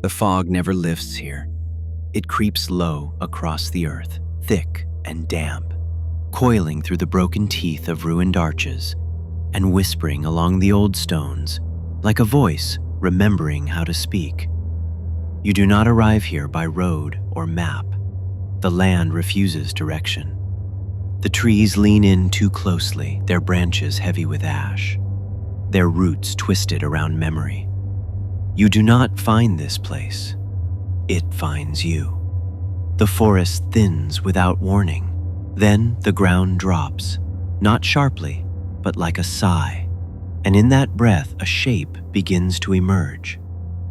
The fog never lifts here. It creeps low across the earth, thick and damp, coiling through the broken teeth of ruined arches and whispering along the old stones like a voice remembering how to speak. You do not arrive here by road or map. The land refuses direction. The trees lean in too closely, their branches heavy with ash, their roots twisted around memory. You do not find this place. It finds you. The forest thins without warning. Then the ground drops, not sharply, but like a sigh. And in that breath, a shape begins to emerge.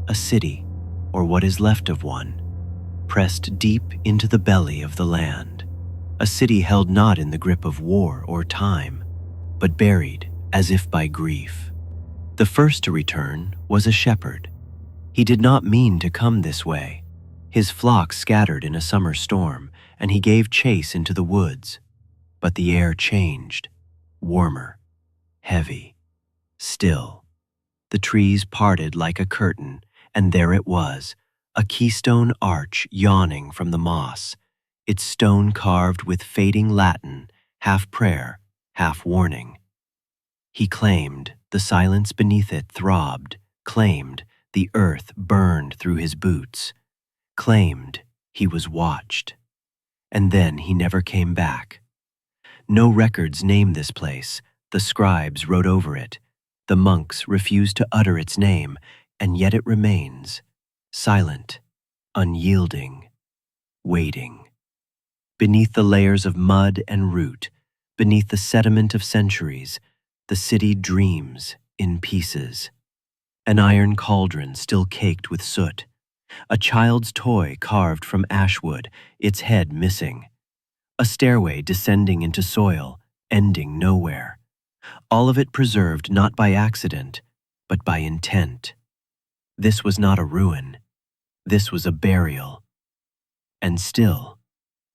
A city, or what is left of one, pressed deep into the belly of the land. A city held not in the grip of war or time, but buried as if by grief. The first to return was a shepherd. He did not mean to come this way. His flock scattered in a summer storm, and he gave chase into the woods. But the air changed, warmer, heavy, still. The trees parted like a curtain, and there it was, a keystone arch yawning from the moss, its stone carved with fading Latin, half prayer, half warning. He claimed the silence beneath it throbbed, claimed the earth burned through his boots, claimed he was watched. And then he never came back. No records name this place. The scribes wrote over it. The monks refused to utter its name, and yet it remains, silent, unyielding, waiting. Beneath the layers of mud and root, beneath the sediment of centuries, the city dreams in pieces. An iron cauldron still caked with soot, a child's toy carved from ashwood, its head missing, a stairway descending into soil, ending nowhere. All of it preserved not by accident, but by intent. This was not a ruin. This was a burial. And still,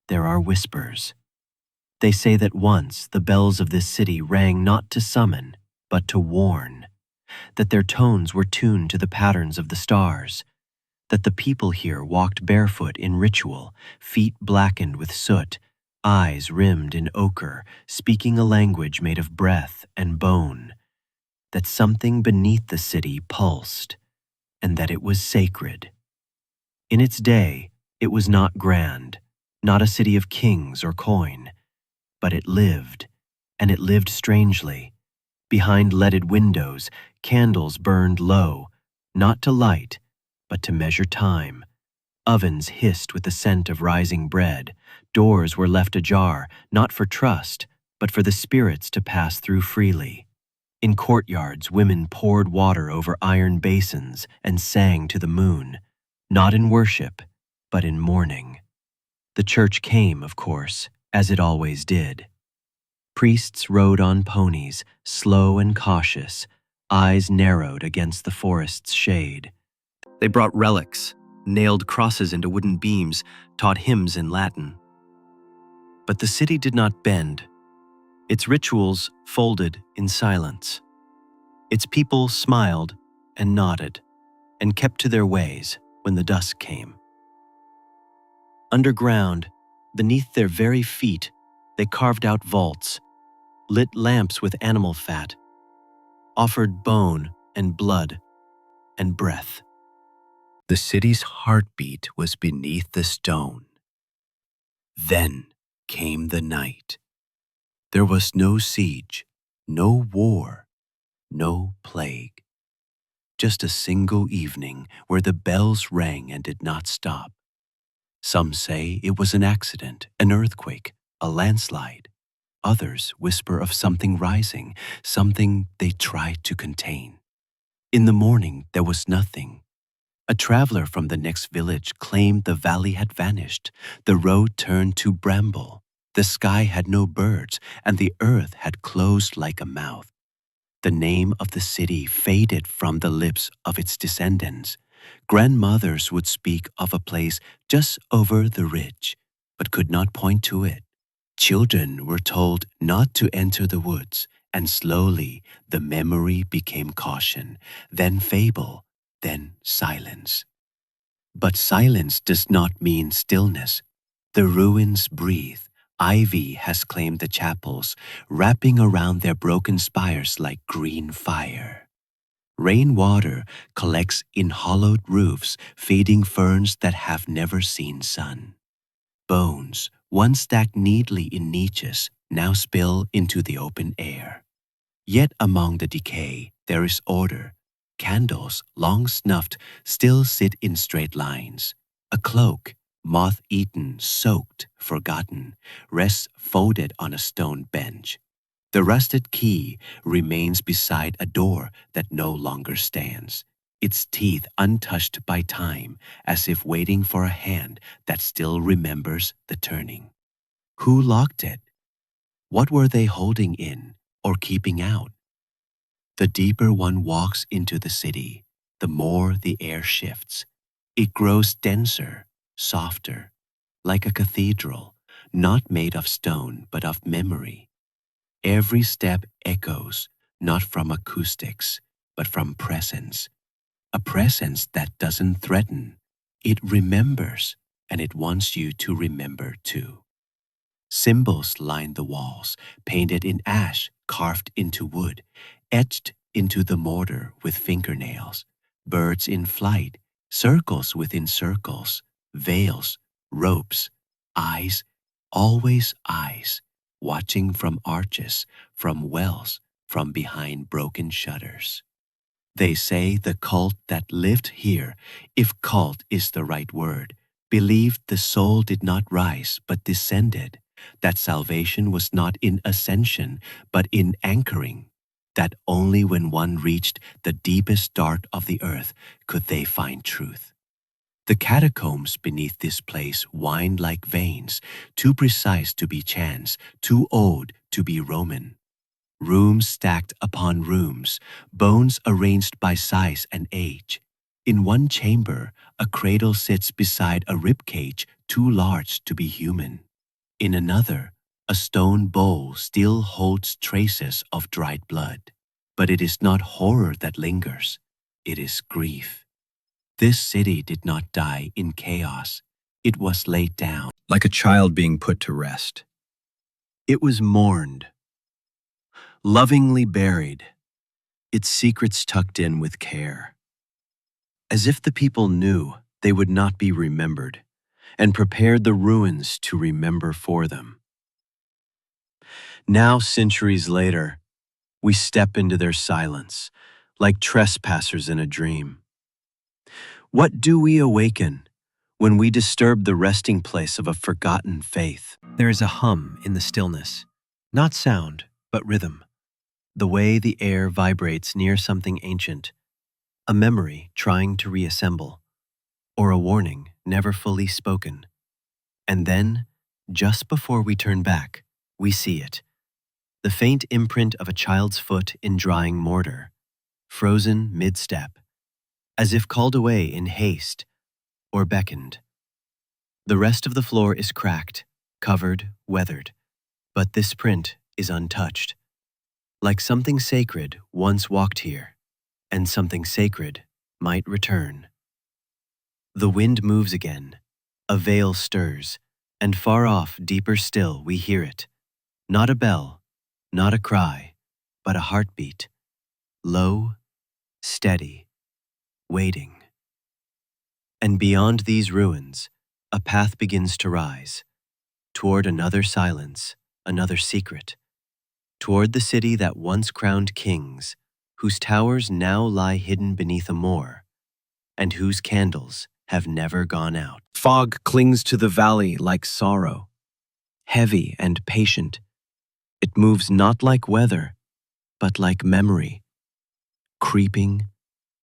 there are whispers. They say that once the bells of this city rang not to summon, but to warn, that their tones were tuned to the patterns of the stars, that the people here walked barefoot in ritual, feet blackened with soot, eyes rimmed in ochre, speaking a language made of breath and bone, that something beneath the city pulsed, and that it was sacred. In its day, it was not grand, not a city of kings or coin, but it lived, and it lived strangely. Behind leaded windows, candles burned low, not to light, but to measure time. Ovens hissed with the scent of rising bread. Doors were left ajar, not for trust, but for the spirits to pass through freely. In courtyards, women poured water over iron basins and sang to the moon, not in worship, but in mourning. The church came, of course, as it always did. Priests rode on ponies, slow and cautious, eyes narrowed against the forest's shade. They brought relics, nailed crosses into wooden beams, taught hymns in Latin. But the city did not bend. Its rituals folded in silence. Its people smiled and nodded and kept to their ways when the dusk came. Underground, beneath their very feet, they carved out vaults, lit lamps with animal fat, offered bone and blood and breath. The city's heartbeat was beneath the stone. Then came the night. There was no siege, no war, no plague. Just a single evening where the bells rang and did not stop. Some say it was an accident, an earthquake, a landslide. Others whisper of something rising, something they tried to contain. In the morning, there was nothing. A traveler from the next village claimed the valley had vanished, the road turned to bramble, the sky had no birds, and the earth had closed like a mouth. The name of the city faded from the lips of its descendants. Grandmothers would speak of a place just over the ridge, but could not point to it. Children were told not to enter the woods, and slowly the memory became caution, then fable, then silence. But silence does not mean stillness. The ruins breathe. Ivy has claimed the chapels, wrapping around their broken spires like green fire. Rainwater collects in hollowed roofs, feeding ferns that have never seen sun. Bones, once stacked neatly in niches, now spill into the open air. Yet among the decay, there is order. Candles, long snuffed, still sit in straight lines. A cloak, moth-eaten, soaked, forgotten, rests folded on a stone bench. The rusted key remains beside a door that no longer stands, its teeth untouched by time, as if waiting for a hand that still remembers the turning. Who locked it? What were they holding in or keeping out? The deeper one walks into the city, the more the air shifts. It grows denser, softer, like a cathedral, not made of stone but of memory. Every step echoes, not from acoustics, but from presence. A presence that doesn't threaten. It remembers, and it wants you to remember too. Symbols line the walls, painted in ash, carved into wood, etched into the mortar with fingernails. Birds in flight, circles within circles, veils, ropes, eyes, always eyes, watching from arches, from wells, from behind broken shutters. They say the cult that lived here, if cult is the right word, believed the soul did not rise but descended, that salvation was not in ascension but in anchoring, that only when one reached the deepest dark of the earth could they find truth. The catacombs beneath this place wind like veins, too precise to be chance, too old to be Roman. Rooms stacked upon rooms, bones arranged by size and age. In one chamber, a cradle sits beside a ribcage too large to be human. In another, a stone bowl still holds traces of dried blood. But it is not horror that lingers, it is grief. This city did not die in chaos. It was laid down, like a child being put to rest. It was mourned, lovingly buried, its secrets tucked in with care, as if the people knew they would not be remembered, and prepared the ruins to remember for them. Now, centuries later, we step into their silence, like trespassers in a dream. What do we awaken when we disturb the resting place of a forgotten faith? There is a hum in the stillness, not sound, but rhythm. The way the air vibrates near something ancient, a memory trying to reassemble, or a warning never fully spoken. And then, just before we turn back, we see it. The faint imprint of a child's foot in drying mortar, frozen mid-step, as if called away in haste or beckoned. The rest of the floor is cracked, covered, weathered, but this print is untouched. Like something sacred once walked here, and something sacred might return. The wind moves again, a veil stirs, and far off, deeper still, we hear it. Not a bell, not a cry, but a heartbeat, low, steady, waiting. And beyond these ruins, a path begins to rise, toward another silence, another secret, toward the city that once crowned kings, whose towers now lie hidden beneath a moor, and whose candles have never gone out. Fog clings to the valley like sorrow, heavy and patient. It moves not like weather, but like memory, creeping,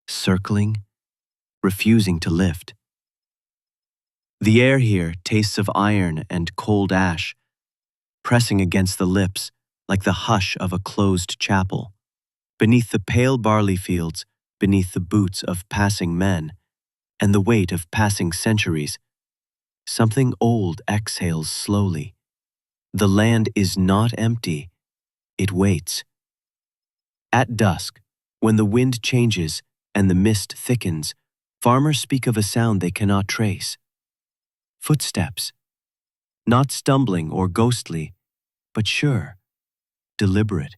circling, refusing to lift. The air here tastes of iron and cold ash, pressing against the lips like the hush of a closed chapel. Beneath the pale barley fields, beneath the boots of passing men, and the weight of passing centuries, something old exhales slowly. The land is not empty, it waits. At dusk, when the wind changes and the mist thickens, Farmers speak of a sound they cannot trace. Footsteps, not stumbling or ghostly, but sure, deliberate,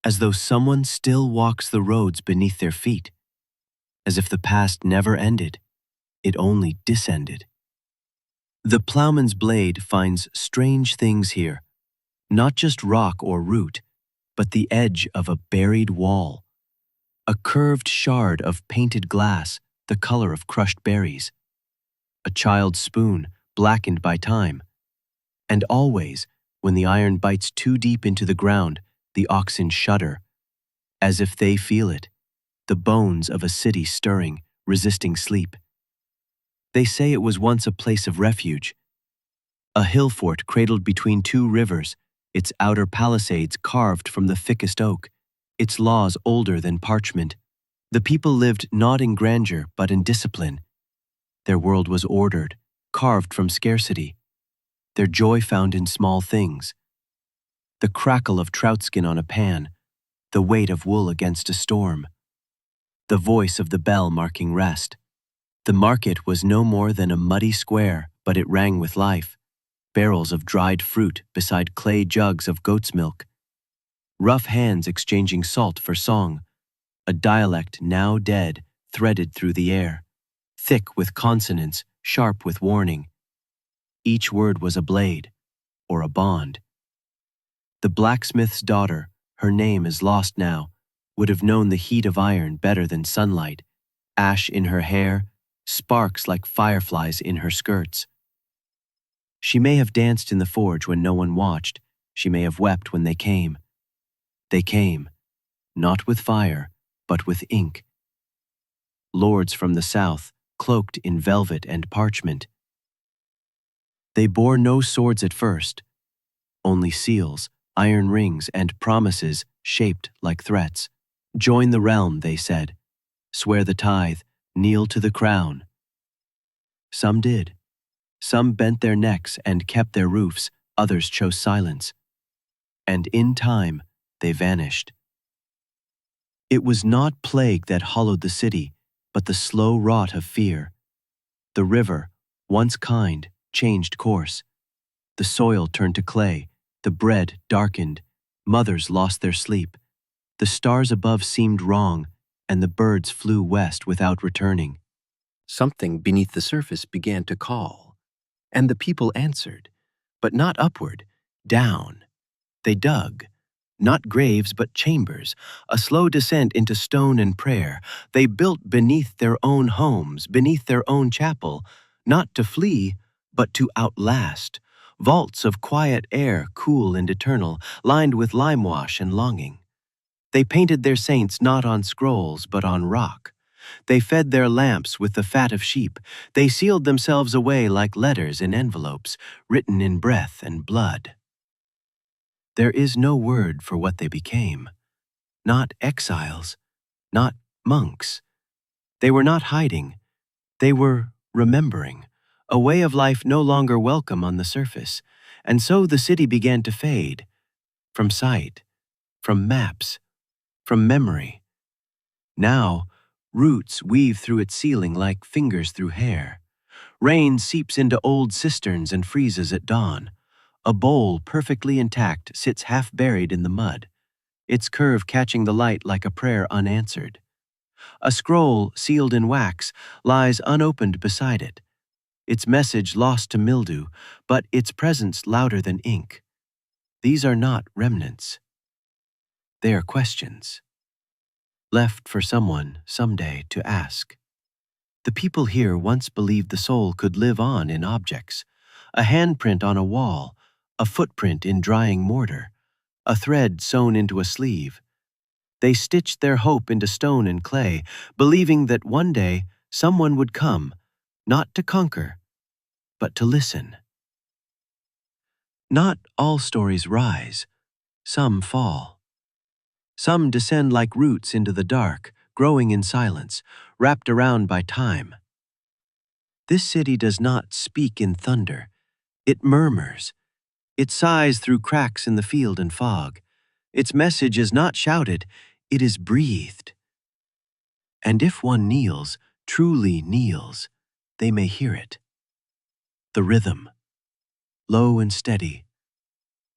as though someone still walks the roads beneath their feet, as if the past never ended, it only descended. The plowman's blade finds strange things here, not just rock or root, but the edge of a buried wall, a curved shard of painted glass the color of crushed berries, a child's spoon blackened by time, and always, when the iron bites too deep into the ground, the oxen shudder, as if they feel it, the bones of a city stirring, resisting sleep. They say it was once a place of refuge, a hill fort cradled between two rivers, its outer palisades carved from the thickest oak, its laws older than parchment. The people lived not in grandeur but in discipline. Their world was ordered, carved from scarcity. Their joy found in small things. The crackle of trout skin on a pan, the weight of wool against a storm, the voice of the bell marking rest. The market was no more than a muddy square, but it rang with life. Barrels of dried fruit beside clay jugs of goat's milk. Rough hands exchanging salt for song. A dialect now dead, threaded through the air. Thick with consonants, sharp with warning. Each word was a blade, or a bond. The blacksmith's daughter, her name is lost now, would have known the heat of iron better than sunlight. Ash in her hair, sparks like fireflies in her skirts. She may have danced in the forge when no one watched. She may have wept when they came. They came, not with fire, but with ink. Lords from the south, cloaked in velvet and parchment. They bore no swords at first, only seals, iron rings, and promises shaped like threats. Join the realm, they said. Swear the tithe, kneel to the crown. Some did. Some bent their necks and kept their roofs, others chose silence. And in time, they vanished. It was not plague that hollowed the city, but the slow rot of fear. The river, once kind, changed course. The soil turned to clay, the bread darkened, mothers lost their sleep. The stars above seemed wrong, and the birds flew west without returning. Something beneath the surface began to call, and the people answered, but not upward, down. They dug, not graves but chambers, a slow descent into stone and prayer. They built beneath their own homes, beneath their own chapel, not to flee, but to outlast. Vaults of quiet air, cool and eternal, lined with limewash and longing. They painted their saints not on scrolls but on rock. They fed their lamps with the fat of sheep. They sealed themselves away like letters in envelopes, written in breath and blood. There is no word for what they became. Not exiles, not monks. They were not hiding. They were remembering, a way of life no longer welcome on the surface. And so the city began to fade, from sight, from maps, from memory. Now, roots weave through its ceiling like fingers through hair. Rain seeps into old cisterns and freezes at dawn. A bowl perfectly intact sits half buried in the mud, its curve catching the light like a prayer unanswered. A scroll sealed in wax lies unopened beside it, its message lost to mildew, but its presence louder than ink. These are not remnants. They are questions, left for someone someday to ask. The people here once believed the soul could live on in objects, a handprint on a wall, a footprint in drying mortar, a thread sewn into a sleeve. They stitched their hope into stone and clay, believing that one day someone would come, not to conquer, but to listen. Not all stories rise, some fall. Some descend like roots into the dark, growing in silence, wrapped around by time. This city does not speak in thunder. It murmurs. It sighs through cracks in the field and fog. Its message is not shouted, it is breathed. And if one kneels, truly kneels, they may hear it. The rhythm, low and steady,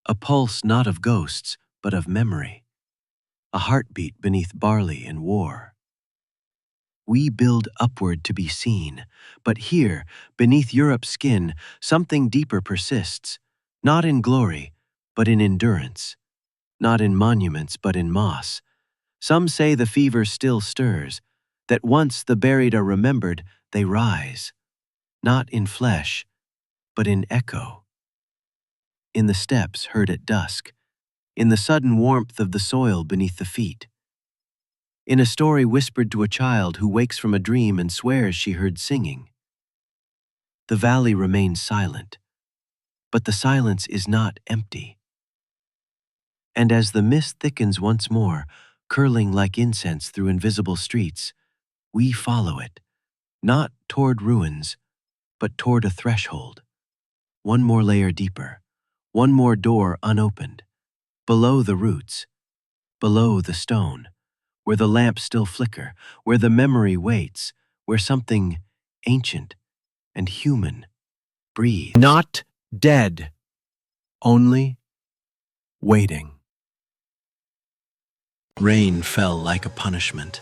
a pulse not of ghosts, but of memory, a heartbeat beneath barley and war. We build upward to be seen, but here, beneath Europe's skin, something deeper persists, not in glory, but in endurance, not in monuments, but in moss. Some say the fever still stirs, that once the buried are remembered, they rise, not in flesh, but in echo. In the steps heard at dusk, in the sudden warmth of the soil beneath the feet. In a story whispered to a child who wakes from a dream and swears she heard singing. The valley remains silent, but the silence is not empty. And as the mist thickens once more, curling like incense through invisible streets, we follow it, not toward ruins, but toward a threshold. One more layer deeper, one more door unopened, below the roots, below the stone, where the lamps still flicker, where the memory waits, where something ancient and human breathes. Not dead, only waiting. Rain fell like a punishment.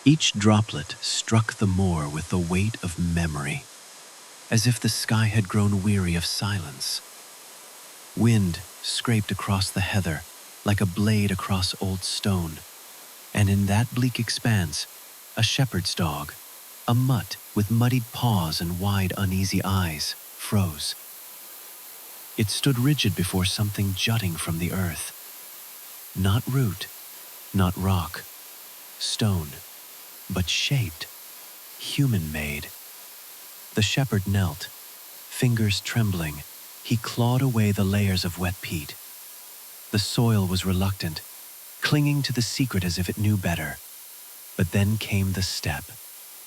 Each droplet struck the moor with the weight of memory, as if the sky had grown weary of silence. Wind scraped across the heather like a blade across old stone, and in that bleak expanse, a shepherd's dog, a mutt with muddied paws and wide, uneasy eyes, froze. It stood rigid before something jutting from the earth. Not root, not rock, stone, but shaped, human-made. The shepherd knelt, fingers trembling. He clawed away the layers of wet peat. The soil was reluctant, clinging to the secret as if it knew better. But then came the step,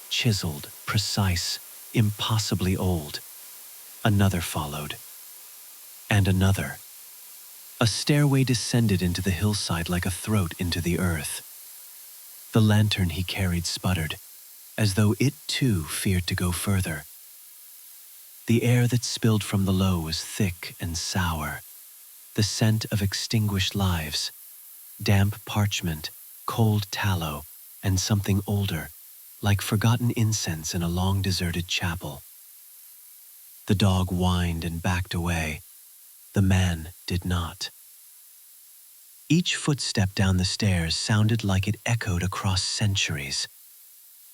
chiseled, precise, impossibly old. Another followed, and another. A stairway descended into the hillside like a throat into the earth. The lantern he carried sputtered, as though it too feared to go further. The air that spilled from the low was thick and sour, the scent of extinguished lives, damp parchment, cold tallow, and something older, like forgotten incense in a long deserted chapel. The dog whined and backed away. The man did not. Each footstep down the stairs sounded like it echoed across centuries.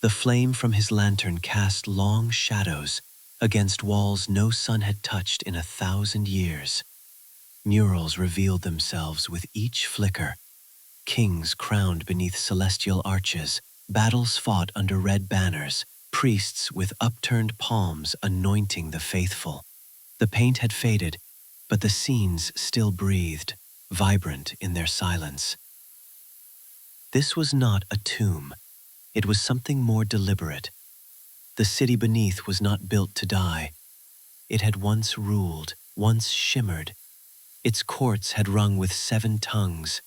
The flame from his lantern cast long shadows against walls no sun had touched in 1,000 years. Murals revealed themselves with each flicker. Kings crowned beneath celestial arches, battles fought under red banners, priests with upturned palms anointing the faithful. The paint had faded, but the scenes still breathed, vibrant in their silence. This was not a tomb. It was something more deliberate. The city beneath was not built to die. It had once ruled, once shimmered. Its courts had rung with 7 tongues,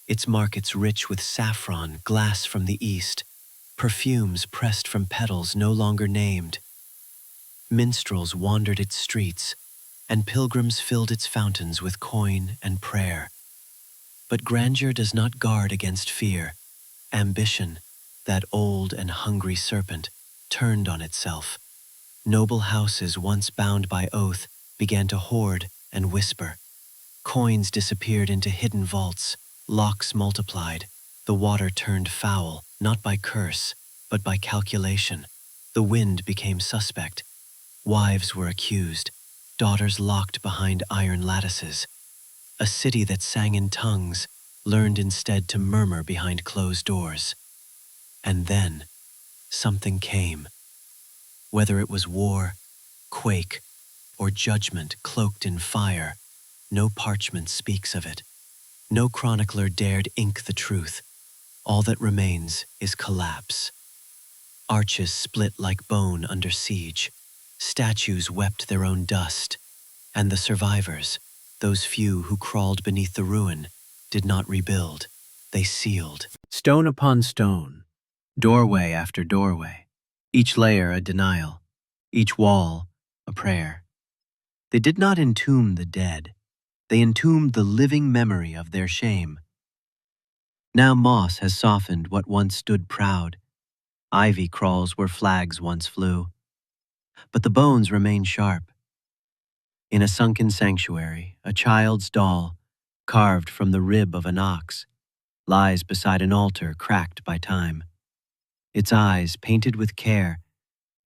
its markets rich with saffron, glass from the east, perfumes pressed from petals no longer named. Minstrels wandered its streets, and pilgrims filled its fountains with coin and prayer. But grandeur does not guard against fear. Ambition, that old and hungry serpent, turned on itself. Noble houses once bound by oath began to hoard and whisper. Coins disappeared into hidden vaults, locks multiplied. The water turned foul, not by curse, but by calculation. The wind became suspect. Wives were accused, daughters locked behind iron lattices. A city that sang in tongues learned instead to murmur behind closed doors. And then, something came. Whether it was war, quake, or judgment cloaked in fire, no parchment speaks of it. No chronicler dared ink the truth. All that remains is collapse. Arches split like bone under siege. Statues wept their own dust. And the survivors, those few who crawled beneath the ruin, did not rebuild. They sealed. Stone upon stone, doorway after doorway, each layer a denial, each wall a prayer. They did not entomb the dead, they entombed the living memory of their shame. Now moss has softened what once stood proud, ivy crawls where flags once flew, but the bones remain sharp. In a sunken sanctuary, a child's doll, carved from the rib of an ox, lies beside an altar cracked by time. Its eyes, painted with care,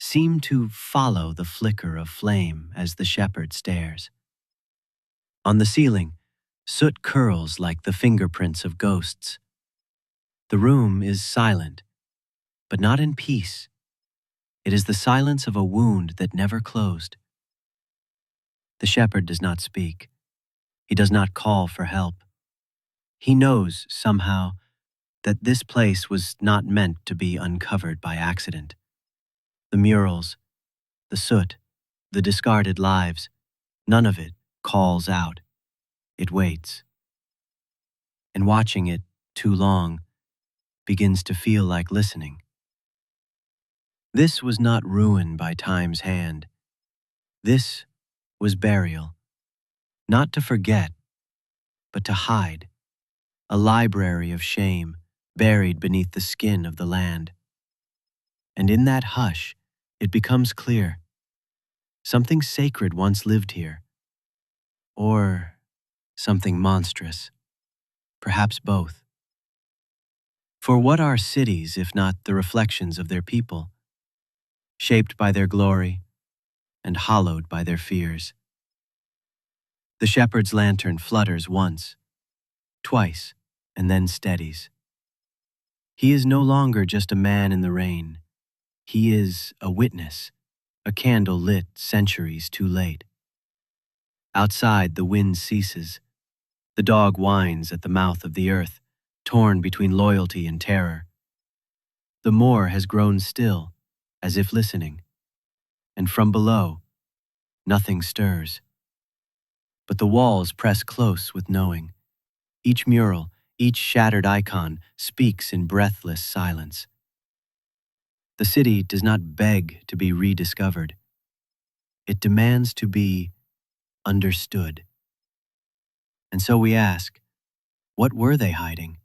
seem to follow the flicker of flame as the shepherd stares. On the ceiling, soot curls like the fingerprints of ghosts. The room is silent, but not in peace. It is the silence of a wound that never closed. The shepherd does not speak. He does not call for help. He knows, somehow, that this place was not meant to be uncovered by accident. The murals, the soot, the discarded lives, none of it calls out. It waits. And watching it too long begins to feel like listening. This was not ruin by time's hand. This was burial, not to forget, but to hide, a library of shame buried beneath the skin of the land. And in that hush, it becomes clear. Something sacred once lived here. Or something monstrous. Perhaps both. For what are cities if not the reflections of their people, shaped by their glory and hollowed by their fears? The shepherd's lantern flutters once, twice, and then steadies. He is no longer just a man in the rain. He is a witness, a candle lit centuries too late. Outside, the wind ceases. The dog whines at the mouth of the earth, torn between loyalty and terror. The moor has grown still, as if listening. And from below, nothing stirs. But the walls press close with knowing. Each mural, each shattered icon speaks in breathless silence. The city does not beg to be rediscovered. It demands to be understood. And so we ask, what were they hiding?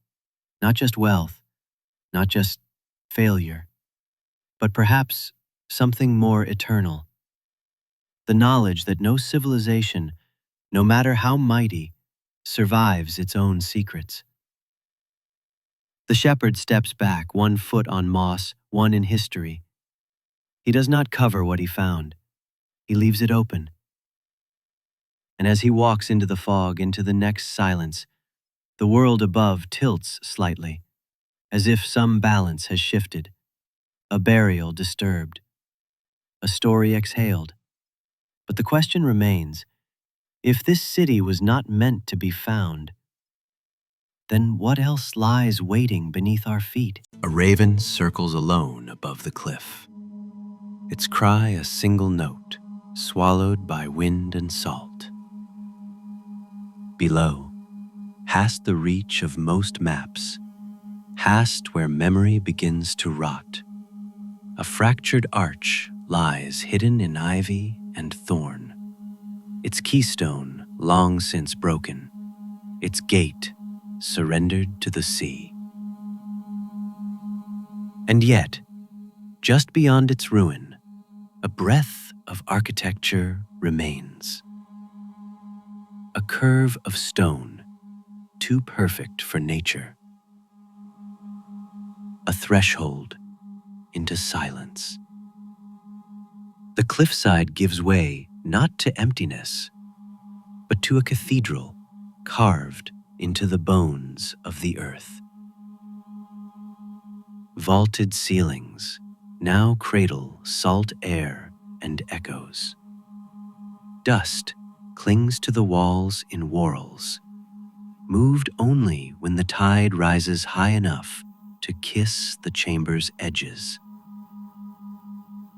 Not just wealth, not just failure, but perhaps something more eternal. The knowledge that no civilization, no matter how mighty, survives its own secrets. The shepherd steps back, one foot on moss, one in history. He does not cover what he found. He leaves it open. And as he walks into the fog, into the next silence, the world above tilts slightly, as if some balance has shifted, a burial disturbed, a story exhaled. But the question remains, if this city was not meant to be found, then what else lies waiting beneath our feet? A raven circles alone above the cliff. Its cry a single note, swallowed by wind and salt. Below, past the reach of most maps, past where memory begins to rot, a fractured arch lies hidden in ivy and thorn. Its keystone long since broken, its gate surrendered to the sea. And yet, just beyond its ruin, a breath of architecture remains. A curve of stone, too perfect for nature. A threshold into silence. The cliffside gives way not to emptiness, but to a cathedral carved into the bones of the earth. Vaulted ceilings now cradle salt air and echoes. Dust clings to the walls in whorls, moved only when the tide rises high enough to kiss the chamber's edges.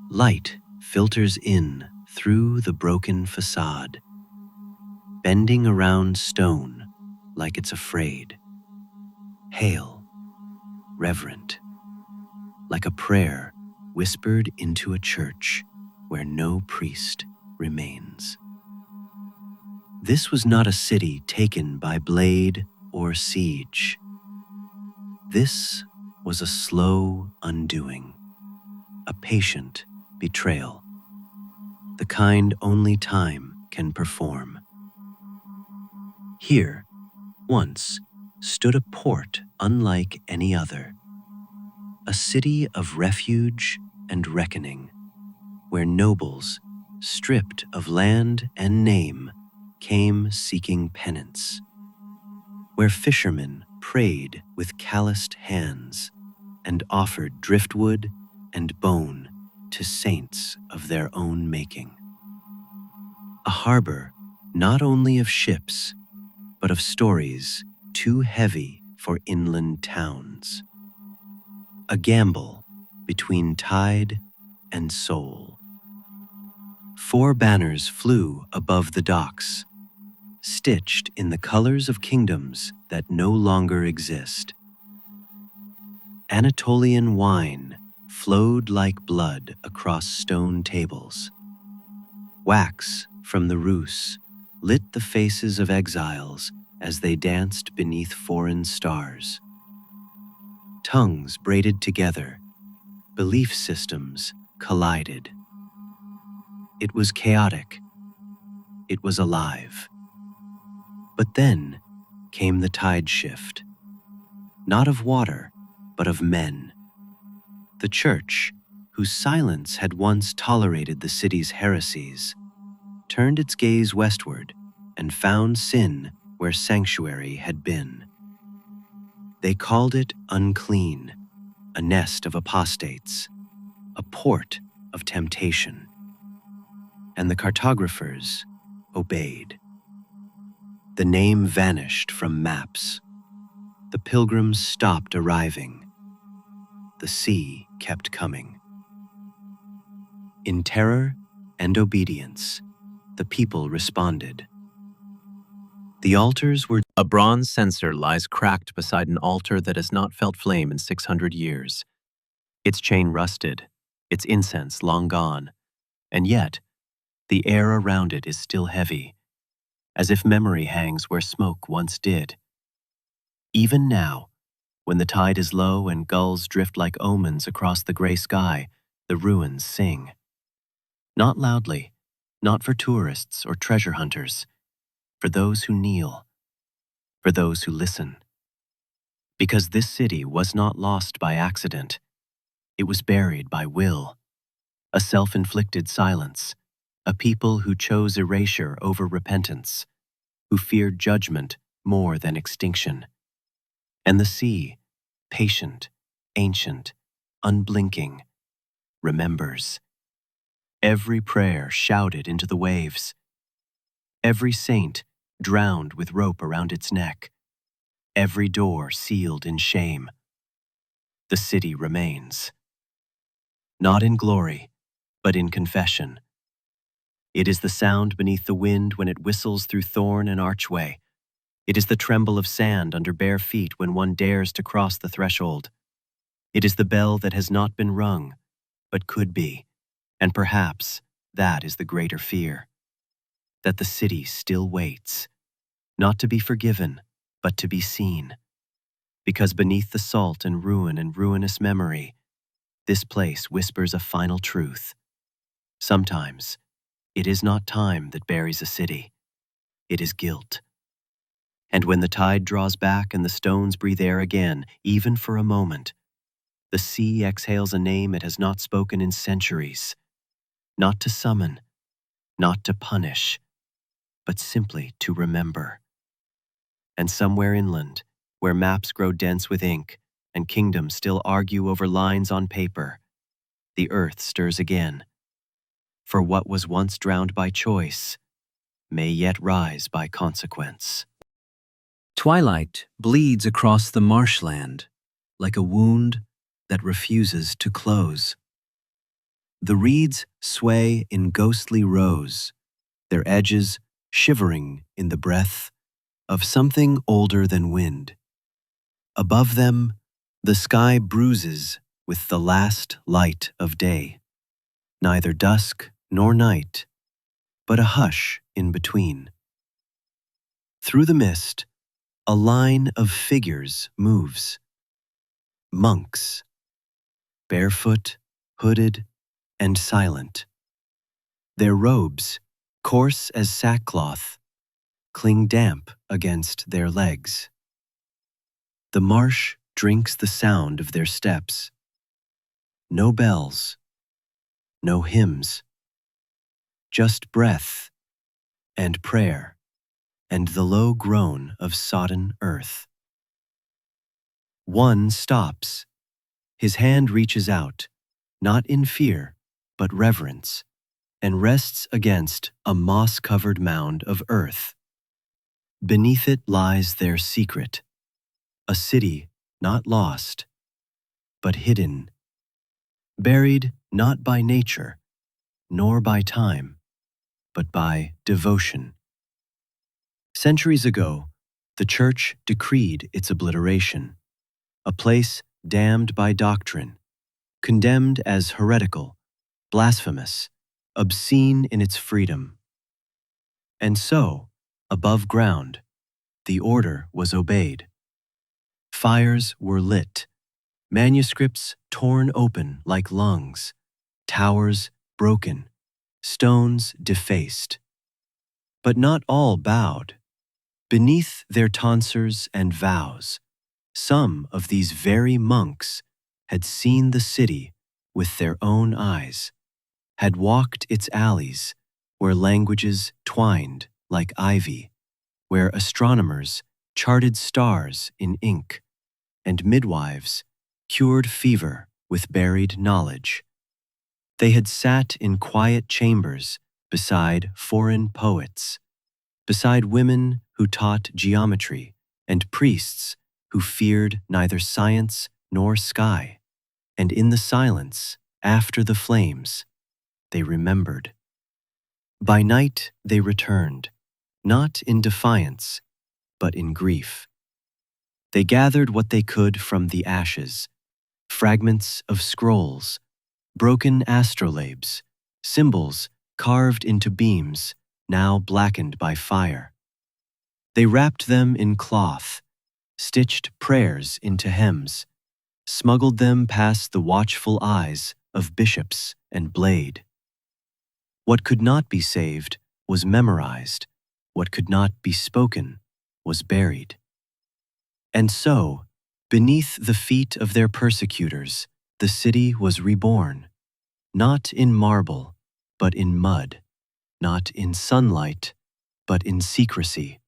Light filters in through the broken facade, bending around stone like it's afraid. Hail, reverent, like a prayer whispered into a church where no priest remains. This was not a city taken by blade or siege. This was a slow undoing, a patient betrayal, the kind only time can perform. Here, once, stood a port unlike any other, a city of refuge and reckoning, where nobles, stripped of land and name, came seeking penance, where fishermen prayed with calloused hands and offered driftwood and bone to saints of their own making. A harbor not only of ships, but of stories too heavy for inland towns. A gamble between tide and soul. 4 banners flew above the docks, stitched in the colors of kingdoms that no longer exist. Anatolian wine flowed like blood across stone tables. Wax from the Rus lit the faces of exiles as they danced beneath foreign stars. Tongues braided together, belief systems collided. It was chaotic. It was alive. But then came the tide shift, not of water, but of men. The church, whose silence had once tolerated the city's heresies, turned its gaze westward and found sin where sanctuary had been. They called it unclean, a nest of apostates, a port of temptation. And the cartographers obeyed. The name vanished from maps. The pilgrims stopped arriving. The sea kept coming. In terror and obedience, the people responded. The altars were... A bronze censer lies cracked beside an altar that has not felt flame in 600 years. Its chain rusted, its incense long gone, and yet the air around it is still heavy, as if memory hangs where smoke once did. Even now, when the tide is low and gulls drift like omens across the gray sky, the ruins sing. Not loudly, not for tourists or treasure hunters, for those who kneel, for those who listen. Because this city was not lost by accident. It was buried by will, a self-inflicted silence, a people who chose erasure over repentance, who feared judgment more than extinction. And the sea, patient, ancient, unblinking, remembers. Every prayer shouted into the waves. Every saint drowned with rope around its neck. Every door sealed in shame. The city remains. Not in glory, but in confession. It is the sound beneath the wind when it whistles through thorn and archway. It is the tremble of sand under bare feet when one dares to cross the threshold. It is the bell that has not been rung, but could be, and perhaps that is the greater fear. That the city still waits, not to be forgiven, but to be seen. Because beneath the salt and ruin and ruinous memory, this place whispers a final truth. Sometimes, it is not time that buries a city. It is guilt. And when the tide draws back and the stones breathe air again, even for a moment, the sea exhales a name it has not spoken in centuries. Not to summon, not to punish, but simply to remember. And somewhere inland, where maps grow dense with ink and kingdoms still argue over lines on paper, the earth stirs again. For what was once drowned by choice may yet rise by consequence. Twilight bleeds across the marshland like a wound that refuses to close. The reeds sway in ghostly rows, their edges shivering in the breath of something older than wind. Above them, the sky bruises with the last light of day. Neither dusk nor night, but a hush in between. Through the mist, a line of figures moves. Monks, barefoot, hooded, and silent. Their robes, coarse as sackcloth, cling damp against their legs. The marsh drinks the sound of their steps. No bells, no hymns, just breath and prayer and the low groan of sodden earth. One stops. His hand reaches out, not in fear, but reverence, and rests against a moss-covered mound of earth. Beneath it lies their secret, a city not lost, but hidden, buried not by nature, nor by time, but by devotion. Centuries ago, the Church decreed its obliteration, a place damned by doctrine, condemned as heretical, blasphemous, obscene in its freedom. And so, above ground, the order was obeyed. Fires were lit, manuscripts torn open like lungs, towers broken, stones defaced. But not all bowed. Beneath their tonsures and vows, some of these very monks had seen the city with their own eyes, had walked its alleys where languages twined like ivy, where astronomers charted stars in ink, and midwives cured fever with buried knowledge. They had sat in quiet chambers beside foreign poets, beside women who taught geometry and priests who feared neither science nor sky. And in the silence, after the flames, they remembered. By night they returned, not in defiance, but in grief. They gathered what they could from the ashes, fragments of scrolls, broken astrolabes, symbols carved into beams, now blackened by fire. They wrapped them in cloth, stitched prayers into hems, smuggled them past the watchful eyes of bishops and blade. What could not be saved was memorized, what could not be spoken was buried. And so, beneath the feet of their persecutors, the city was reborn, not in marble, but in mud, not in sunlight, but in secrecy.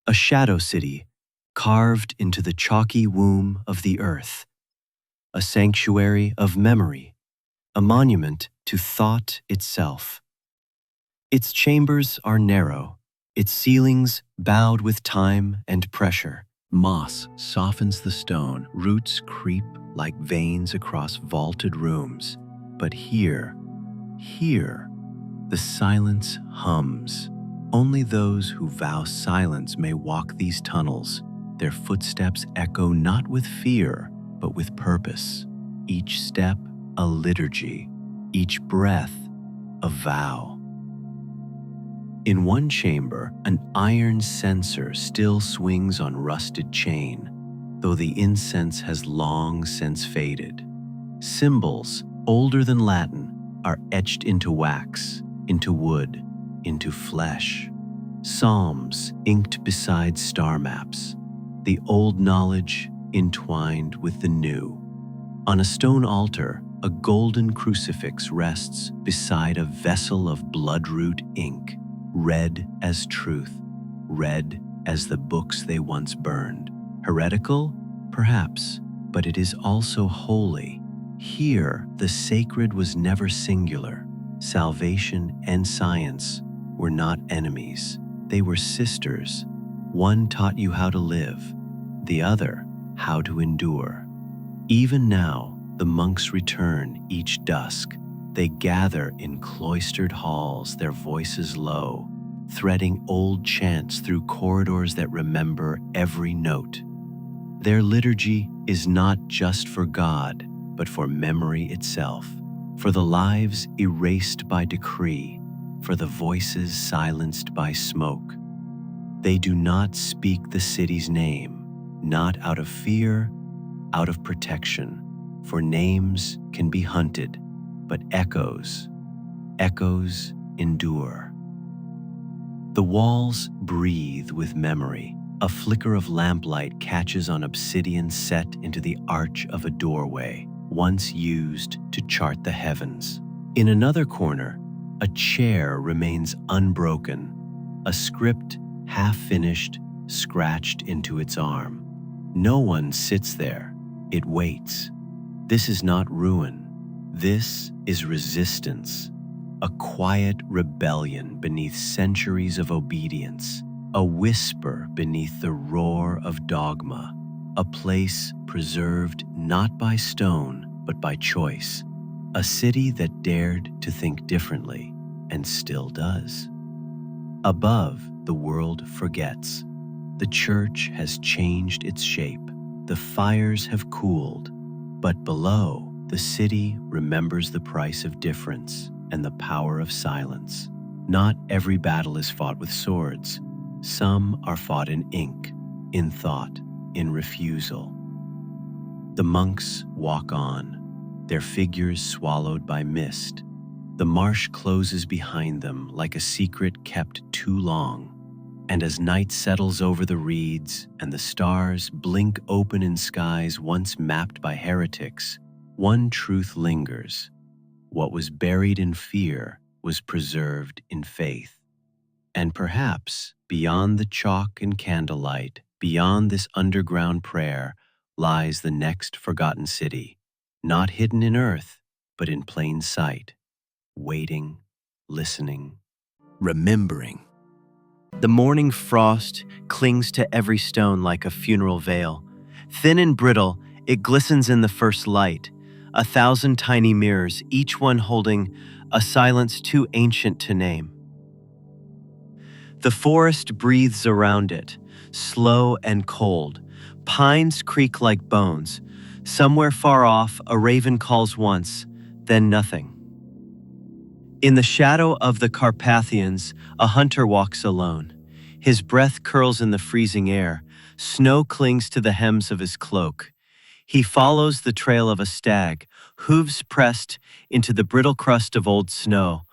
A shadow city carved into the chalky womb of the earth, a sanctuary of memory, a monument to thought itself. Its chambers are narrow, its ceilings bowed with time and pressure. Moss softens the stone, roots creep like veins across vaulted rooms. But here, the silence hums. Only those who vow silence may walk these tunnels. Their footsteps echo not with fear, but with purpose. Each step a liturgy, each breath a vow. In one chamber, an iron censer still swings on rusted chain, though the incense has long since faded. Symbols, older than Latin, are etched into wax, into wood, into flesh. Psalms inked beside star maps, the old knowledge entwined with the new. On a stone altar, a golden crucifix rests beside a vessel of bloodroot ink, red as truth, red as the books they once burned. Heretical? Perhaps, but it is also holy. Here, the sacred was never singular. Salvation and science were not enemies. They were sisters. One taught you how to live, the other how to endure. Even now, the monks return each dusk. They gather in cloistered halls, their voices low, threading old chants through corridors that remember every note. Their liturgy is not just for God, but for memory itself, for the lives erased by decree, for the voices silenced by smoke. They do not speak the city's name, not out of fear, out of protection, for names can be hunted, but echoes endure. The walls breathe with memory. A flicker of lamplight catches on obsidian set into the arch of a doorway, once used to chart the heavens. In another corner, a chair remains unbroken, a script half-finished, scratched into its arm. No one sits there. It waits. This is not ruin. This is resistance. A quiet rebellion beneath centuries of obedience. A whisper beneath the roar of dogma. A place preserved not by stone, but by choice. A city that dared to think differently, and still does. Above, the world forgets. The church has changed its shape. The fires have cooled. But below, the city remembers the price of difference and the power of silence. Not every battle is fought with swords. Some are fought in ink, in thought, in refusal. The monks walk on, their figures swallowed by mist. The marsh closes behind them like a secret kept too long. And as night settles over the reeds and the stars blink open in skies once mapped by heretics, one truth lingers. What was buried in fear was preserved in faith. And perhaps, beyond the chalk and candlelight, beyond this underground prayer, lies the next forgotten city, not hidden in earth, but in plain sight, waiting, listening, remembering. The morning frost clings to every stone like a funeral veil. Thin and brittle, it glistens in the first light. 1,000 tiny mirrors, each one holding a silence too ancient to name. The forest breathes around it, slow and cold. Pines creak like bones. Somewhere far off, a raven calls once, then nothing. In the shadow of the Carpathians, a hunter walks alone. His breath curls in the freezing air. Snow clings to the hems of his cloak. He follows the trail of a stag, hooves pressed into the brittle crust of old snow.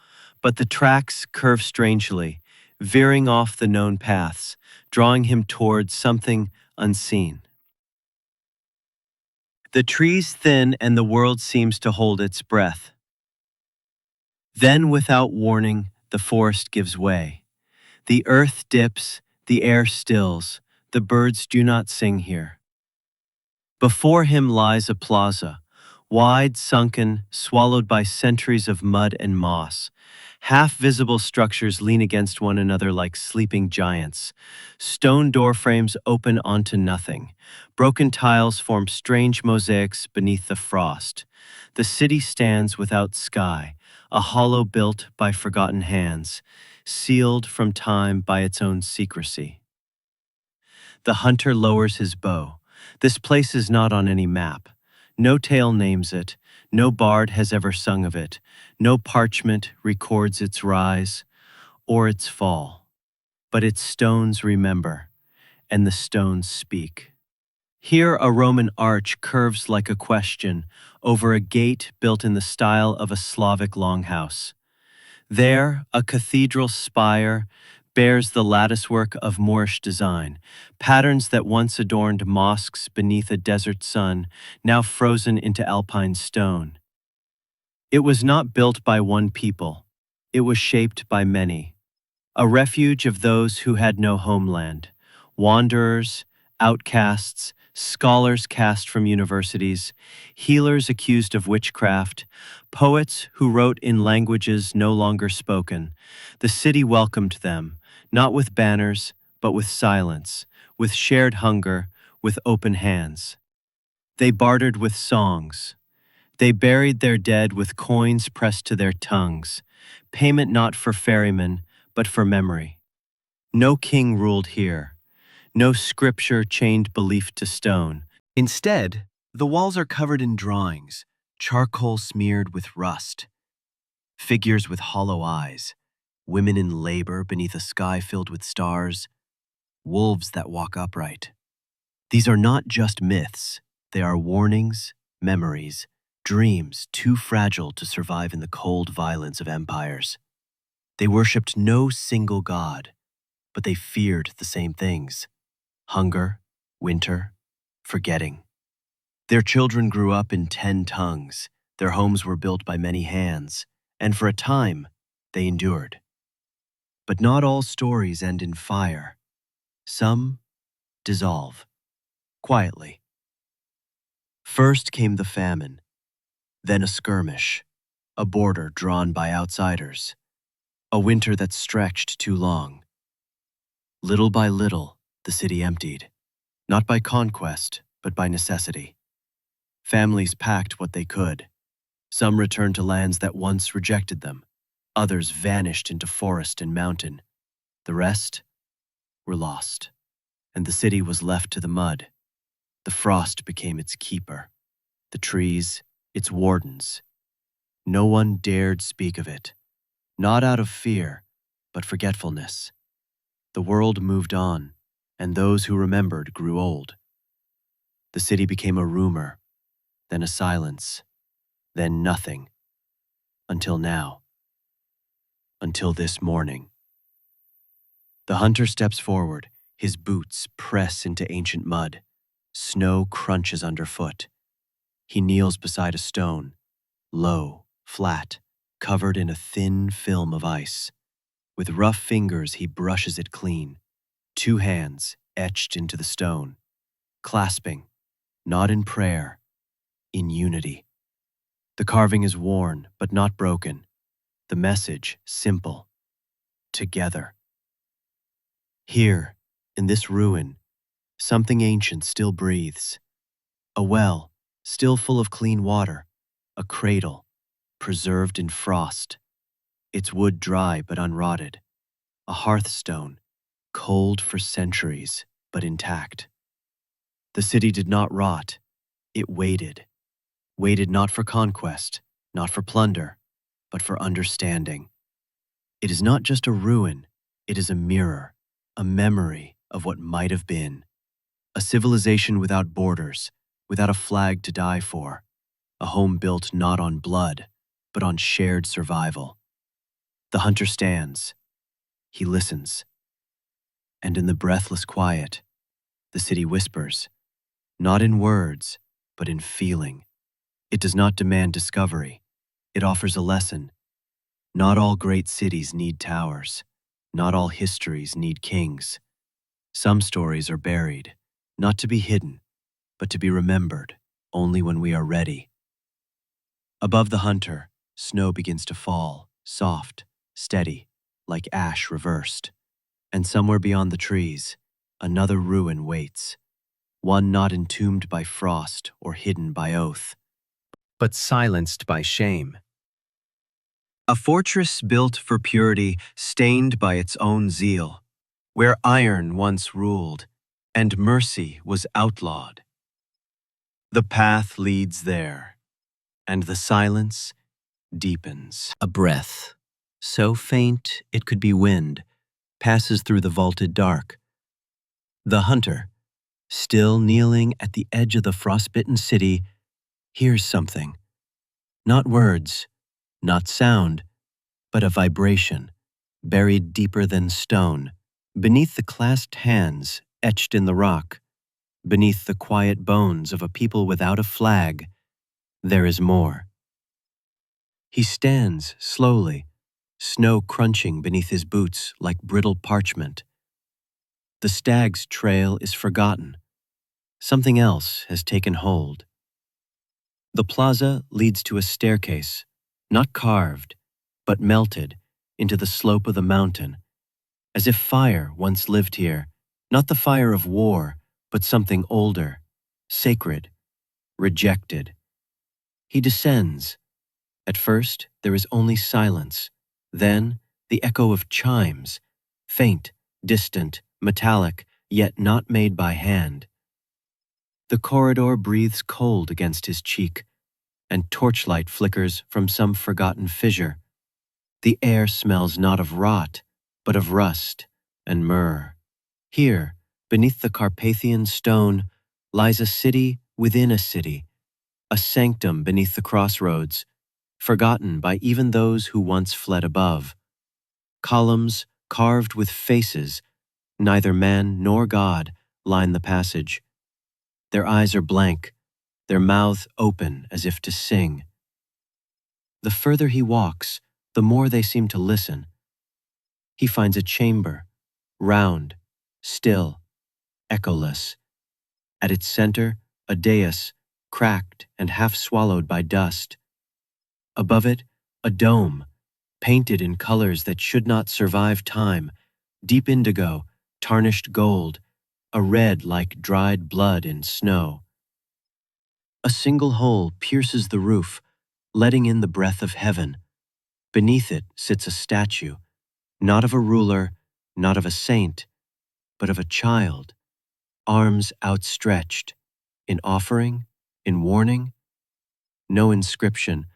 But the tracks curve strangely, veering off the known paths, drawing him towards something unseen. The trees thin and the world seems to hold its breath. Then, without warning, the forest gives way. The earth dips, the air stills, the birds do not sing here. Before him lies a plaza, wide, sunken, swallowed by centuries of mud and moss. Half-visible structures lean against one another like sleeping giants. Stone doorframes open onto nothing. Broken tiles form strange mosaics beneath the frost. The city stands without sky, a hollow built by forgotten hands, sealed from time by its own secrecy. The hunter lowers his bow. This place is not on any map. No tale names it, no bard has ever sung of it, no parchment records its rise or its fall. But its stones remember, and the stones speak. Here a Roman arch curves like a question over a gate built in the style of a Slavic longhouse. There, a cathedral spire bears the latticework of Moorish design, patterns that once adorned mosques beneath a desert sun, now frozen into alpine stone. It was not built by one people. It was shaped by many. A refuge of those who had no homeland, wanderers, outcasts, scholars cast from universities, healers accused of witchcraft, poets who wrote in languages no longer spoken. The city welcomed them, not with banners, but with silence, with shared hunger, with open hands. They bartered with songs. They buried their dead with coins pressed to their tongues, payment not for ferrymen, but for memory. No king ruled here. No scripture chained belief to stone. Instead, the walls are covered in drawings, charcoal smeared with rust, figures with hollow eyes, women in labor beneath a sky filled with stars, wolves that walk upright. These are not just myths, they are warnings, memories, dreams too fragile to survive in the cold violence of empires. They worshipped no single god, but they feared the same things: hunger, winter, forgetting. Their children grew up in 10 tongues, their homes were built by many hands, and for a time, they endured. But not all stories end in fire. Some dissolve, quietly. First came the famine, then a skirmish, a border drawn by outsiders, a winter that stretched too long. Little by little, the city emptied, not by conquest, but by necessity. Families packed what they could. Some returned to lands that once rejected them. Others vanished into forest and mountain. The rest were lost, and the city was left to the mud. The frost became its keeper, the trees its wardens. No one dared speak of it, not out of fear, but forgetfulness. The world moved on, and those who remembered grew old. The city became a rumor, then a silence, then nothing, until now. Until this morning. The hunter steps forward, his boots press into ancient mud. Snow crunches underfoot. He kneels beside a stone, low, flat, covered in a thin film of ice. With rough fingers, he brushes it clean, 2 hands etched into the stone, clasping, not in prayer, in unity. The carving is worn, but not broken. The message simple: together. Here, in this ruin, something ancient still breathes. A well, still full of clean water. A cradle, preserved in frost. Its wood dry but unrotted. A hearthstone, cold for centuries but intact. The city did not rot. It waited. Waited not for conquest, not for plunder, but for understanding. It is not just a ruin, it is a mirror, a memory of what might have been. A civilization without borders, without a flag to die for. A home built not on blood, but on shared survival. The hunter stands. He listens. And in the breathless quiet, the city whispers, not in words, but in feeling. It does not demand discovery. It offers a lesson. Not all great cities need towers. Not all histories need kings. Some stories are buried, not to be hidden, but to be remembered only when we are ready. Above the hunter, snow begins to fall, soft, steady, like ash reversed. And somewhere beyond the trees, another ruin waits, one not entombed by frost or hidden by oath, but silenced by shame. A fortress built for purity, stained by its own zeal, where iron once ruled and mercy was outlawed. The path leads there, and the silence deepens. A breath, so faint it could be wind, passes through the vaulted dark. The hunter, still kneeling at the edge of the frostbitten city, hears something. Not words, not sound, but a vibration, buried deeper than stone, beneath the clasped hands etched in the rock, beneath the quiet bones of a people without a flag. There is more. He stands slowly, snow crunching beneath his boots like brittle parchment. The stag's trail is forgotten. Something else has taken hold. The plaza leads to a staircase, not carved, but melted into the slope of the mountain, as if fire once lived here, not the fire of war, but something older, sacred, rejected. He descends. At first, there is only silence, then the echo of chimes, faint, distant, metallic, yet not made by hand. The corridor breathes cold against his cheek, and torchlight flickers from some forgotten fissure. The air smells not of rot, but of rust and myrrh. Here, beneath the Carpathian stone, lies a city within a city, a sanctum beneath the crossroads, forgotten by even those who once fled above. Columns carved with faces, neither man nor God, line the passage. Their eyes are blank, their mouths open as if to sing. The further he walks, the more they seem to listen. He finds a chamber, round, still, echoless. At its center, a dais, cracked and half swallowed by dust. Above it, a dome, painted in colors that should not survive time, deep indigo, tarnished gold, a red like dried blood in snow. A single hole pierces the roof, letting in the breath of heaven. Beneath it sits a statue, not of a ruler, not of a saint, but of a child, arms outstretched, in offering, in warning. No inscription,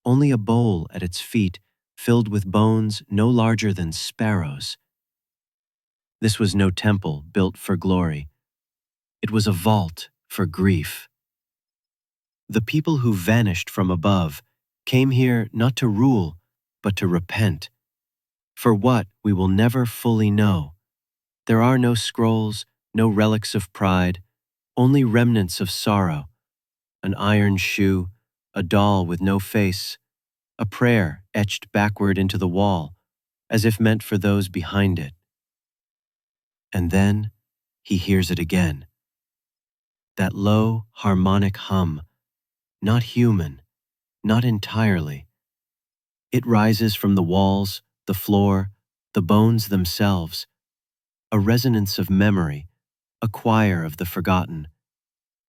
only a bowl at its feet filled with bones no larger than sparrows. This was no temple built for glory. It was a vault for grief. The people who vanished from above came here not to rule, but to repent. For what we will never fully know. There are no scrolls, no relics of pride, only remnants of sorrow. An iron shoe, a doll with no face, a prayer etched backward into the wall, as if meant for those behind it. And then he hears it again. That low, harmonic hum, not human, not entirely. It rises from the walls, the floor, the bones themselves, a resonance of memory, a choir of the forgotten,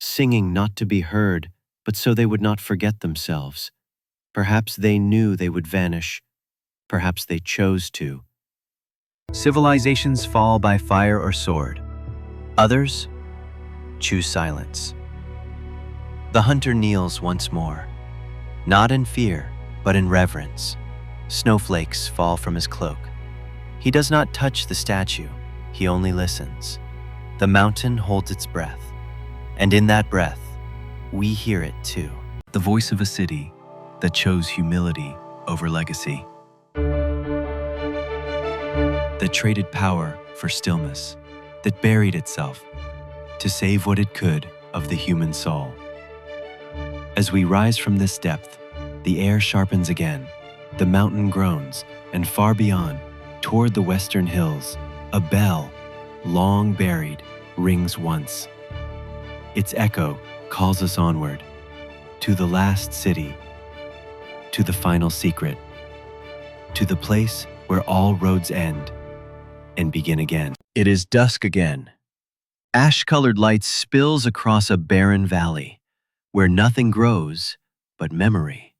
singing not to be heard, but so they would not forget themselves. Perhaps they knew they would vanish, perhaps they chose to. Civilizations fall by fire or sword. Others choose silence. The hunter kneels once more, not in fear, but in reverence. Snowflakes fall from his cloak. He does not touch the statue, he only listens. The mountain holds its breath, and in that breath, we hear it too. The voice of a city that chose humility over legacy. That traded power for stillness, that buried itself to save what it could of the human soul. As we rise from this depth, the air sharpens again, the mountain groans, and far beyond, toward the western hills, a bell, long buried, rings once. Its echo calls us onward, to the last city, to the final secret, to the place where all roads end and begin again. It is dusk again. Ash-colored light spills across a barren valley, where nothing grows but memory.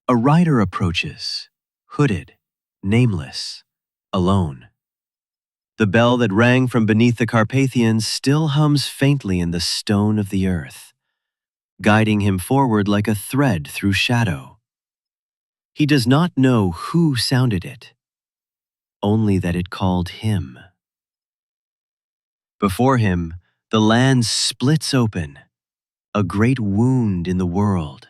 A rider approaches, hooded, nameless, alone. The bell that rang from beneath the Carpathians still hums faintly in the stone of the earth, guiding him forward like a thread through shadow. He does not know who sounded it, only that it called him. Before him, the land splits open, a great wound in the world.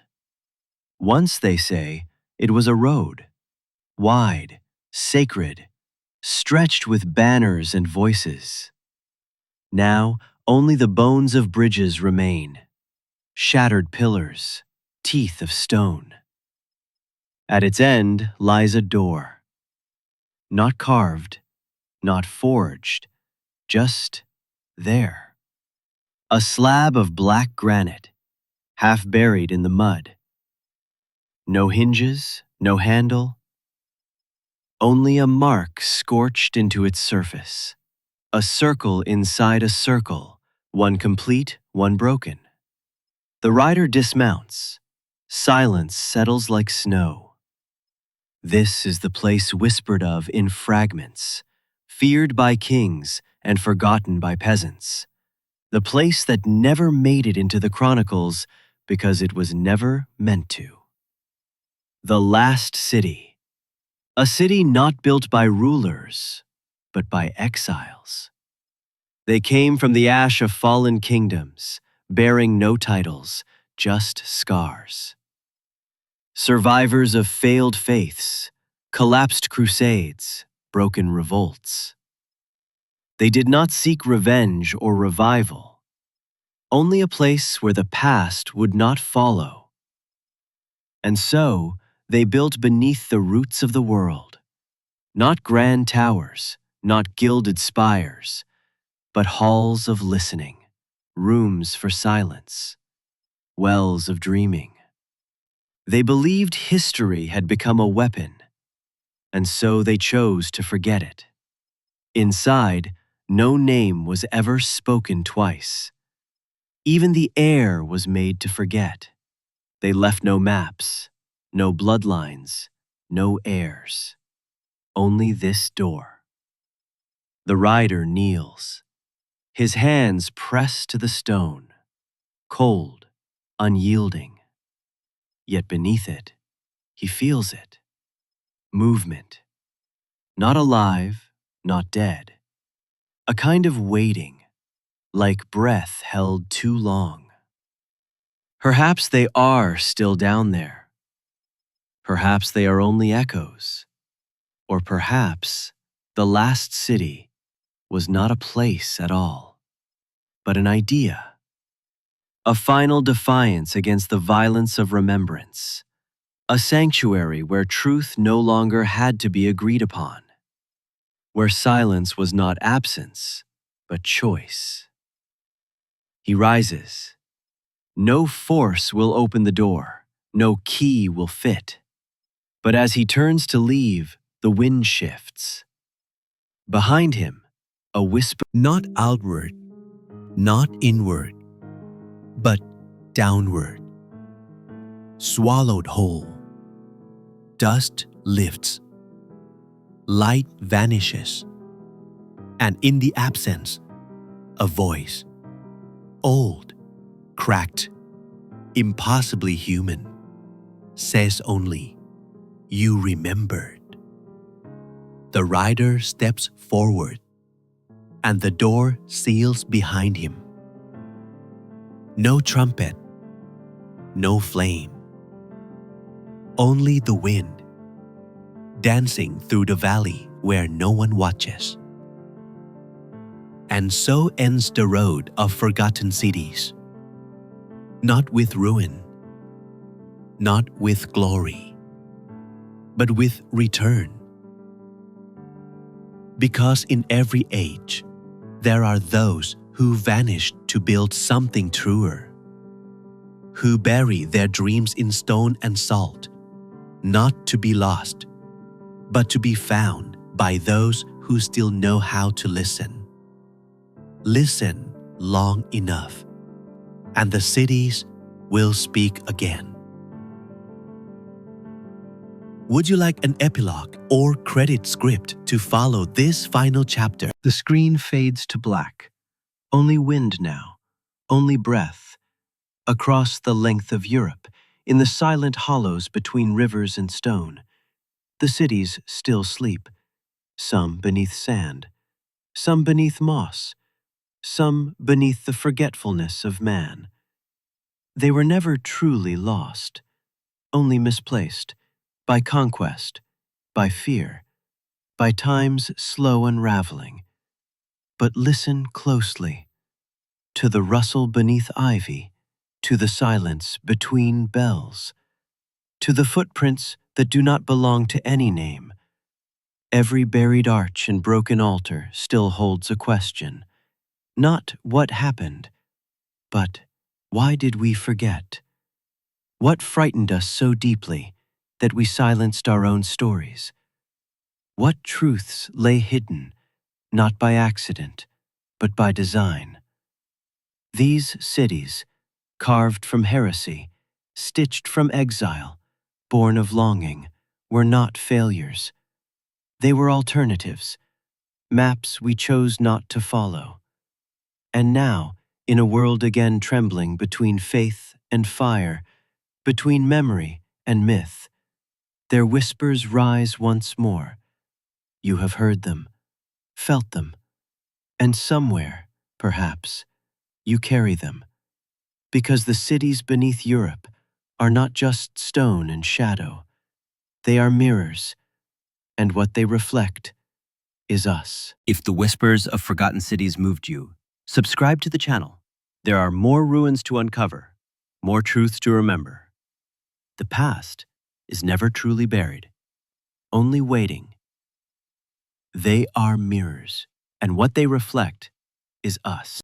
Once, they say, it was a road, wide, sacred, stretched with banners and voices. Now, only the bones of bridges remain, shattered pillars, teeth of stone. At its end lies a door, not carved, not forged, just there. A slab of black granite, half buried in the mud. No hinges, no handle, only a mark scorched into its surface. A circle inside a circle, one complete, one broken. The rider dismounts. Silence settles like snow. This is the place whispered of in fragments, feared by kings and forgotten by peasants. The place that never made it into the chronicles, because it was never meant to. The Last City. A city not built by rulers, but by exiles. They came from the ash of fallen kingdoms, bearing no titles, just scars. Survivors of failed faiths, collapsed crusades, broken revolts. They did not seek revenge or revival, only a place where the past would not follow. And so, they built beneath the roots of the world, not grand towers, not gilded spires, but halls of listening, rooms for silence, wells of dreaming. They believed history had become a weapon, and so they chose to forget it. Inside, no name was ever spoken twice. Even the air was made to forget. They left no maps, no bloodlines, no heirs. Only this door. The rider kneels, his hands pressed to the stone, cold, unyielding. Yet beneath it, he feels it. Movement. Not alive, not dead. A kind of waiting, like breath held too long. Perhaps they are still down there. Perhaps they are only echoes. Or perhaps the last city was not a place at all, but an idea. A final defiance against the violence of remembrance. A sanctuary where truth no longer had to be agreed upon. Where silence was not absence, but choice. He rises. No force will open the door, no key will fit. But as he turns to leave, the wind shifts. Behind him, a whisper. Not outward, not inward, but downward. Swallowed whole. Dust lifts. Light vanishes. And in the absence, a voice. Old, cracked, impossibly human, says only, "You remembered." The rider steps forward, and the door seals behind him. No trumpet, no flame. Only the wind, dancing through the valley where no one watches. And so ends the road of forgotten cities. Not with ruin, not with glory, but with return. Because in every age, there are those who vanished to build something truer, who bury their dreams in stone and salt, not to be lost, but to be found by those who still know how to listen. Listen long enough, and the cities will speak again. Would you like an epilogue or credit script to follow this final chapter? The screen fades to black. Only wind now, only breath. Across the length of Europe, in the silent hollows between rivers and stone, the cities still sleep, some beneath sand, some beneath moss, some beneath the forgetfulness of man. They were never truly lost, only misplaced, by conquest, by fear, by time's slow unraveling. But listen closely, to the rustle beneath ivy, to the silence between bells, to the footprints that do not belong to any name. Every buried arch and broken altar still holds a question. Not what happened, but why did we forget? What frightened us so deeply that we silenced our own stories? What truths lay hidden, not by accident, but by design? These cities, carved from heresy, stitched from exile, born of longing, were not failures. They were alternatives, maps we chose not to follow. And now, in a world again trembling between faith and fire, between memory and myth. Their whispers rise once more. You have heard them, felt them, and somewhere, perhaps, you carry them. Because the cities beneath Europe are not just stone and shadow. They are mirrors, and what they reflect is us. If the whispers of forgotten cities moved you, subscribe to the channel. There are more ruins to uncover, more truths to remember. The past is never truly buried, only waiting. They are mirrors, and what they reflect is us.